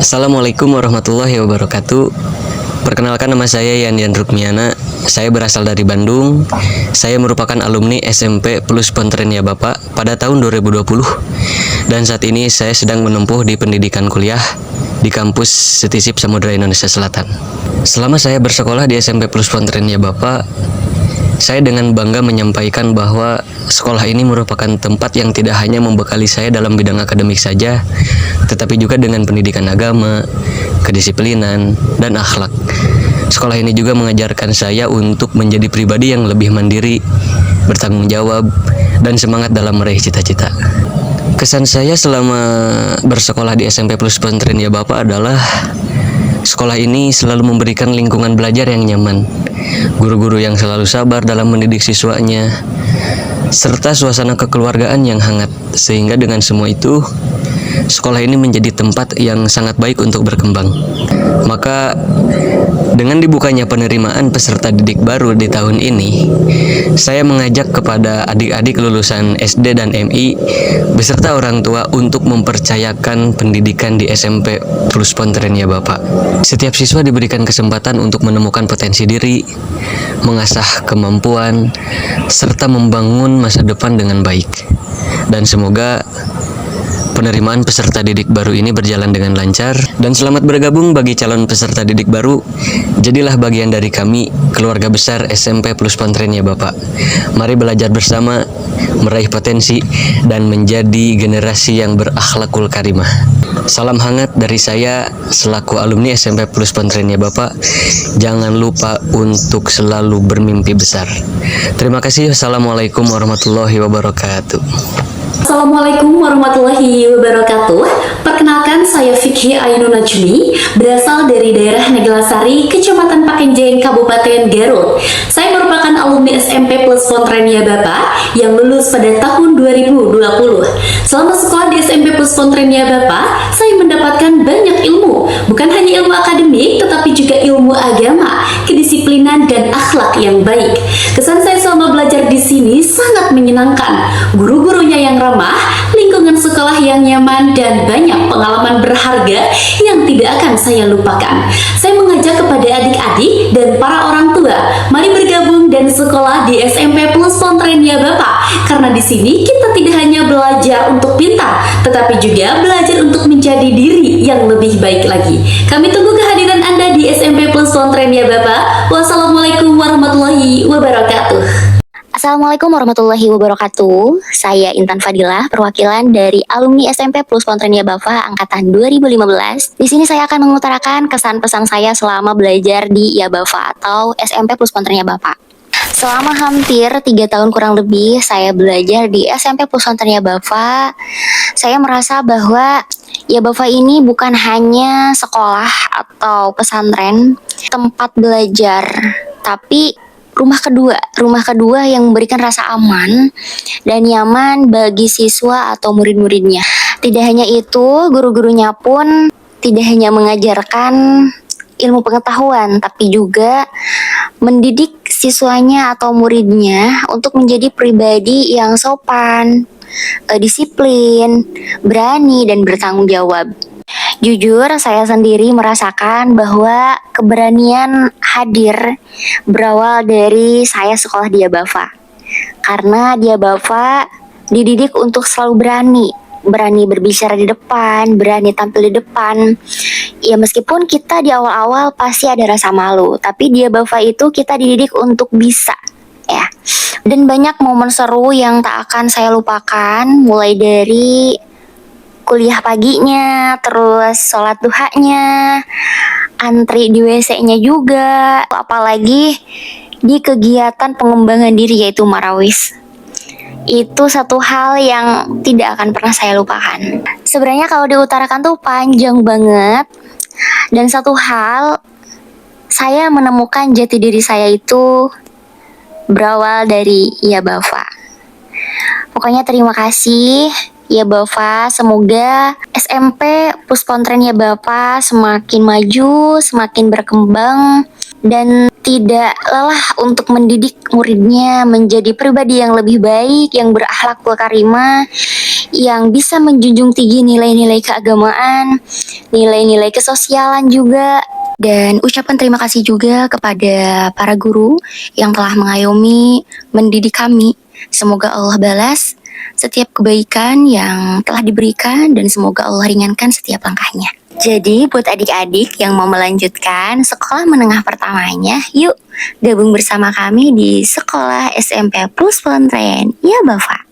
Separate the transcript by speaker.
Speaker 1: Assalamualaikum warahmatullahi wabarakatuh. Perkenalkan, nama saya Yandian Rukmiana. Saya berasal dari Bandung. Saya merupakan alumni SMP Plus Pontren Ya Bapak pada tahun 2020. Dan saat ini saya sedang menempuh di pendidikan kuliah di kampus Setisip Samudra Indonesia Selatan. Selama saya bersekolah di SMP Plus Pontren Ya Bapak, saya dengan bangga menyampaikan bahwa sekolah ini merupakan tempat yang tidak hanya membekali saya dalam bidang akademik saja, tetapi juga dengan pendidikan agama, kedisiplinan, dan akhlak. Sekolah ini juga mengajarkan saya untuk menjadi pribadi yang lebih mandiri, bertanggung jawab, dan semangat dalam meraih cita-cita. Kesan saya selama bersekolah di SMP Plus Pontren Ya Bapak adalah sekolah ini selalu memberikan lingkungan belajar yang nyaman, guru-guru yang selalu sabar dalam mendidik siswanya, serta suasana kekeluargaan yang hangat. Sehingga dengan semua itu, sekolah ini menjadi tempat yang sangat baik untuk berkembang. Maka dengan dibukanya penerimaan peserta didik baru di tahun ini, saya mengajak kepada adik-adik lulusan SD dan MI beserta orang tua untuk mempercayakan pendidikan di SMP Plus Pontren Ya Bapak. Setiap siswa diberikan kesempatan untuk menemukan potensi diri, mengasah kemampuan, serta membangun masa depan dengan baik. Dan semoga penerimaan peserta didik baru ini berjalan dengan lancar. Dan selamat bergabung bagi calon peserta didik baru. Jadilah bagian dari kami, keluarga besar SMP Plus Pontren Ya Bapak. Mari belajar bersama, meraih potensi, dan menjadi generasi yang berakhlakul karimah. Salam hangat dari saya selaku alumni SMP Plus Pontren Ya Bapak. Jangan lupa untuk selalu bermimpi besar. Terima kasih. Assalamualaikum warahmatullahi wabarakatuh.
Speaker 2: Assalamualaikum warahmatullahi wabarakatuh. Perkenalkan, saya Fikhi Ainun Najmi, berasal dari daerah Neglasari, Kecamatan Pakenjeng, Kabupaten Garut. Saya merupakan alumni SMP Plus Pontren Ya Bapak yang lulus pada tahun 2020. Selama sekolah di SMP Plus Pontren Ya Bapak, saya mendapatkan banyak ilmu, bukan hanya ilmu akademik, tetapi juga ilmu agama, kedisiplinan, dan akhlak yang baik. Kesan saya selama belajar di sini sangat menyenangkan. Guru-gurunya yang ramah, lingkungan sekolah yang nyaman, dan banyak pengalaman berharga yang tidak akan saya lupakan. Saya mengajak kepada adik-adik dan para orang tua, mari bergabung dan sekolah di SMP Plus Pontren Ya Bapak, karena di sini kita tidak hanya belajar untuk pintar, tetapi juga belajar untuk menjadi diri yang lebih baik lagi. Kami tunggu kehadiran Anda di SMP Plus Pontren Ya Bapak. Wassalamualaikum warahmatullahi wabarakatuh.
Speaker 3: Assalamualaikum warahmatullahi wabarakatuh. Saya Intan Fadilah, perwakilan dari alumni SMP Plus Pontren Ya Bapak angkatan 2015. Di sini saya akan mengutarakan kesan pesan saya selama belajar di Ya Bapak atau SMP Plus Pontren Ya Bapak. Selama hampir 3 tahun kurang lebih saya belajar di SMP Plus Pontren Ya Bapak, saya merasa bahwa Ya Bapak ini bukan hanya sekolah atau pesantren, tempat belajar, tapi rumah kedua yang memberikan rasa aman dan nyaman bagi siswa atau murid-muridnya. Tidak hanya itu, guru-gurunya pun tidak hanya mengajarkan ilmu pengetahuan, tapi juga mendidik siswanya atau muridnya untuk menjadi pribadi yang sopan, disiplin, berani, dan bertanggung jawab. Jujur, saya sendiri merasakan bahwa keberanian hadir berawal dari saya sekolah di Ya Bapak. Karena di Ya Bapak dididik untuk selalu berani berbicara di depan, berani tampil di depan. Ya meskipun kita di awal-awal pasti ada rasa malu, tapi di Ya Bapak itu kita dididik untuk bisa, ya. Dan banyak momen seru yang tak akan saya lupakan, mulai dari kuliah paginya, terus sholat duhanya, antri di WC-nya juga, apalagi di kegiatan pengembangan diri yaitu Marawis. Itu satu hal yang tidak akan pernah saya lupakan. Sebenarnya kalau diutarakan tuh panjang banget, dan satu hal, saya menemukan jati diri saya itu berawal dari Ya Bapak. Pokoknya terima kasih Ya Bapak, semoga SMP Plus Pontren Ya Bapak semakin maju, semakin berkembang, dan tidak lelah untuk mendidik muridnya menjadi pribadi yang lebih baik, yang berakhlakul karimah, yang bisa menjunjung tinggi nilai-nilai keagamaan, nilai-nilai kesosialan juga. Dan ucapan terima kasih juga kepada para guru yang telah mengayomi, mendidik kami. Semoga Allah balas setiap kebaikan yang telah diberikan dan semoga Allah ringankan setiap langkahnya. Jadi buat adik-adik yang mau melanjutkan sekolah menengah pertamanya, yuk gabung bersama kami di Sekolah SMP Plus Pesantren Ya Bafa.